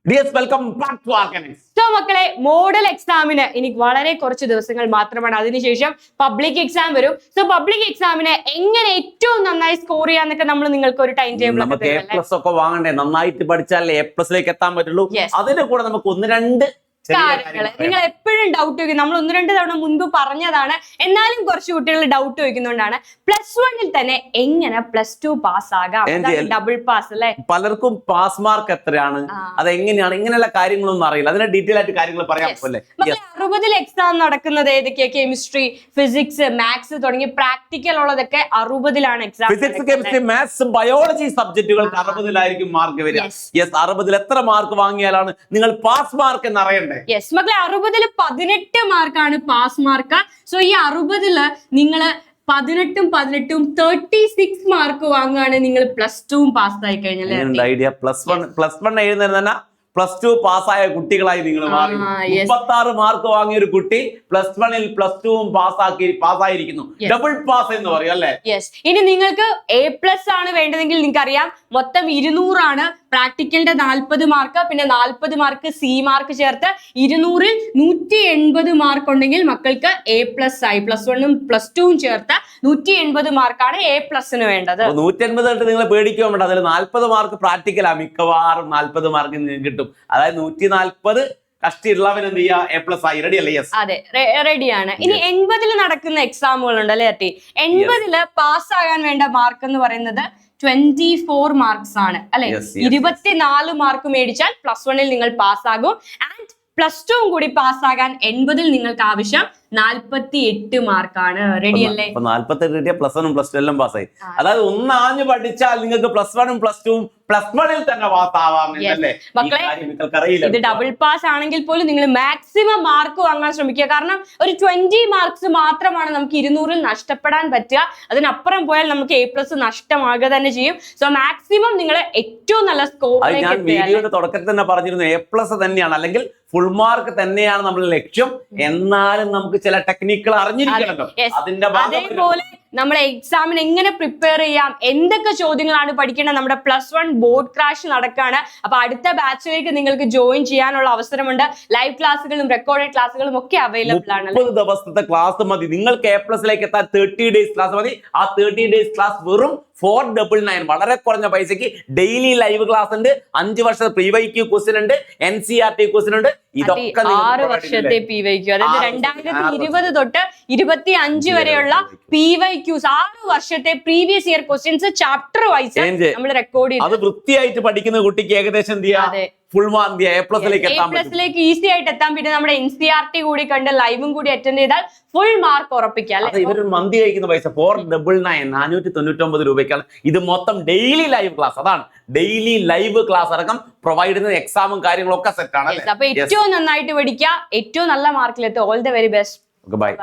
Dear welcome back to Arcanize. So മക്കളെ, model എക്സാമിന് ഇനി വളരെ കുറച്ച് ദിവസങ്ങൾ മാത്രമാണ്. അതിനുശേഷം പബ്ലിക് എക്സാം വരും. സോ പബ്ലിക് എക്സാമിന് എങ്ങനെ ഏറ്റവും നന്നായി സ്കോർ ചെയ്യാന്നൊക്കെ നമ്മൾ നിങ്ങൾക്ക് ഒരു ടൈം ടേബിൾ നമുക്ക് എ പ്ലസ് ഒക്കെ വാങ്ങണ്ടേ? നന്നായിട്ട് പഠിച്ചാലേ എ പ്ലസിലേക്ക് എത്താൻ പറ്റുള്ളൂ. അതിന്റെ കൂടെ നമുക്ക് ഒന്ന് രണ്ട് കാര്യങ്ങള് നിങ്ങൾ എപ്പോഴും ഡൗട്ട് ചോദിക്കും. നമ്മൾ ഒന്ന് രണ്ട് തവണ മുൻപ് പറഞ്ഞതാണ്, എന്നാലും കുറച്ച് കുട്ടികൾ ഡൗട്ട് ചോദിക്കുന്നതുകൊണ്ടാണ്. +1 തന്നെ എങ്ങനെ +2 പാസ് ആകാം? ഡബിൾ പാസ് അല്ലെ? പലർക്കും പാസ് മാർക്ക് എത്രയാണ്, അതെങ്ങനെയാണ്, ഇങ്ങനെയുള്ള കാര്യങ്ങളൊന്നും അറിയില്ല. അതിന്റെ ഡീറ്റെയിൽ ആയിട്ട് കാര്യങ്ങൾ പറയാം. 60 എക്സാം നടക്കുന്നത് ഏതൊക്കെയാ? കെമിസ്ട്രി, ഫിസിക്സ്, മാത്സ് തുടങ്ങി പ്രാക്ടിക്കൽ ഉള്ളതൊക്കെ 60 exam. Physics, chemistry, maths, biology സബ്ജക്റ്റുകൾക്ക് 60 മാർക്ക് വരിക. 60 എത്ര മാർക്ക് വാങ്ങിയാലാണ് നിങ്ങൾ പാസ് മാർക്ക് എന്ന് അറിയണ്ടേ? യെസ് മക്കളെ, 60 18 മാർക്കാണ് പാസ് മാർക്ക്. സോ ഈ 60 നിങ്ങള് 18 36 മാർക്ക് വാങ്ങുകയാണ് നിങ്ങൾ +2 പാസ് ആയി കഴിഞ്ഞാൽ. ഐഡിയ +1 എഴുതുന്ന +2 പാസ്സായ കുട്ടികളായി നിങ്ങൾ മാറി. 36 മാർക്ക് വാങ്ങിയ ഒരു കുട്ടി +1 +2 പാസ്സായിരിക്കുന്നു. ഡബിൾ പാസ് എന്ന് പറയും അല്ലേ? യെസ്. ഇനി നിങ്ങൾക്ക് A+ ആണ് വേണ്ടതെങ്കിൽ നിങ്ങൾക്ക് അറിയാം, മൊത്തം 200 ആണ്. പ്രാക്ടിക്കലിന്റെ 40 മാർക്ക്, പിന്നെ 40 മാർക്ക് സി മാർക്ക് ചേർത്ത് 200-ൽ 180 മാർക്ക് ഉണ്ടെങ്കിൽ മക്കൾക്ക് A+ ആയി. +1ഉം +2ഉം ചേർത്ത് 180 മാർക്കാണ് A+ന് വേണ്ടത്. 180 നിങ്ങൾ പേടിക്കാൻ വേണ്ട. അതിൽ 40 മാർക്ക് പ്രാക്ടിക്കലാ. മിക്കവാറും 40 മാർക്ക് നിങ്ങൾക്ക് കിട്ടും. അതായത് 140 കഷ്ടിയുള്ളവൻ എന്ത് ചെയ്യാ? A+ ആയി. റെഡി അല്ലേ? യെസ്, അതെ, റെഡിയാണ്. ഇനി 80 നടക്കുന്ന എക്സാമുകൾ ഉണ്ട് അല്ലേ? 80 പാസ്സാകാൻ വേണ്ട മാർക്ക് എന്ന് പറയുന്നത് 24 മാർക്സ് ആണ് അല്ലെ? 24 മാർക്ക് മേടിച്ചാൽ +1 നിങ്ങൾ പാസ്സാകും. ആൻഡ് +2 കൂടി പാസ്സാകാൻ 80 നിങ്ങൾക്ക് ആവശ്യം 48 മാർക്കാണ്. റെഡി അല്ലേ? 48 കിട്ടിയ +1ഉം +2 എല്ലാം പാസ്സായി. അതായത് ഒന്നാഞ്ഞു പഠിച്ചാൽ നിങ്ങൾക്ക് +1ഉം +2ഉം +1ൽ തന്നെ പാസ്സാവാം. ഇത് ഡബിൾ പാസ് ആണെങ്കിൽ പോലും നിങ്ങൾ മാക്സിമം മാർക്ക് വാങ്ങാൻ ശ്രമിക്കുക. കാരണം ഒരു 20 മാർക്സ് മാത്രമാണ് നമുക്ക് 200-ൽ നഷ്ടപ്പെടാൻ പറ്റുക. അതിനപ്പുറം പോയാൽ നമുക്ക് A+ നഷ്ടമാകുക തന്നെ ചെയ്യും. സോ മാക്സിമം നിങ്ങൾ ഏറ്റവും നല്ല സ്കോർ. ഞാൻ വീഡിയോയുടെ തുടക്കത്തിൽ തന്നെ പറഞ്ഞിരുന്നു, A+ തന്നെയാണ്, അല്ലെങ്കിൽ ഫുൾ മാർക്ക് തന്നെയാണ് നമ്മുടെ ലക്ഷ്യം. എന്നാലും നമുക്ക് ചില ടെക്നിക്കുകൾ അറിഞ്ഞിരിക്കണല്ലോ. അതേപോലെ നമ്മളെ എക്സാമിന് എങ്ങനെ പ്രിപ്പയർ ചെയ്യാം, എന്തൊക്കെ ചോദ്യങ്ങളാണ് പഠിക്കേണ്ടത്. നമ്മുടെ +1 ബോർഡ് ക്രാഷ് നടക്കാണ്. അപ്പൊ അടുത്ത ബാച്ചിലേക്ക് നിങ്ങൾക്ക് ജോയിൻ ചെയ്യാനുള്ള അവസരമുണ്ട്. ലൈവ് ക്ലാസ്സുകളും റെക്കോർഡഡ് ക്ലാസ്സുകളും ഒക്കെ അവൈലബിൾ ആണ്. 30 ദിവസത്തെ ക്ലാസ് മതി നിങ്ങൾക്ക് A+ലേക്ക് എത്താൻ. 30 ഡേയ്സ് ക്ലാസ് മതി. ആ 30 ഡേയ്സ് ക്ലാസ് വെറും 499, വളരെ കുറഞ്ഞ പൈസക്ക് ഡെയിലി ലൈവ് ക്ലാസ് ഉണ്ട്. 5 വർഷത്തെ PYQ ക്വസ്റ്റ്യൻ ഉണ്ട്, NCERT ക്വസ്റ്റ്യൻ ഉണ്ട്. ഇതൊക്കെ 6 വർഷത്തെ PYQ, അതായത് 2020 തൊട്ട് 25 വരെയുള്ള PYQs 6 വർഷത്തെ previous year questions chapter wise നമ്മൾ റെക്കോർഡ് ചെയ്തു. അത് വൃത്തിയായിട്ട് പഠിക്കുന്ന കുട്ടിക്ക് ഏകദേശം എന്ത് ചെയ്യാം? ഫുൾ മാർക്ക് A+ലേക്ക് ഈസി ആയിട്ട് എത്താൻ. പിന്നെ നമ്മുടെ NCERT കൂടി കണ്ട് ലൈവും കൂടി അറ്റൻഡ് ചെയ്താൽ ഫുൾ മാർക്ക് ഉറപ്പിക്കാം. ഇവർ മന്തി കഴിക്കുന്ന പൈസ 499 499 രൂപയ്ക്കാണ്. ഇത് മൊത്തം ഡെയിലി ലൈവ് ക്ലാസ്. അതാണ് ഡെയിലി ലൈവ് ക്ലാസ് അടക്കം പ്രൊവൈഡ് ചെയ്യുന്ന എക്സാമും കാര്യങ്ങളൊക്കെ സെറ്റ് ആണ്. അപ്പൊ ഏറ്റവും നന്നായിട്ട് പഠിക്കുക, ഏറ്റവും നല്ല മാർക്കിലെത്തുക. All the very best. By.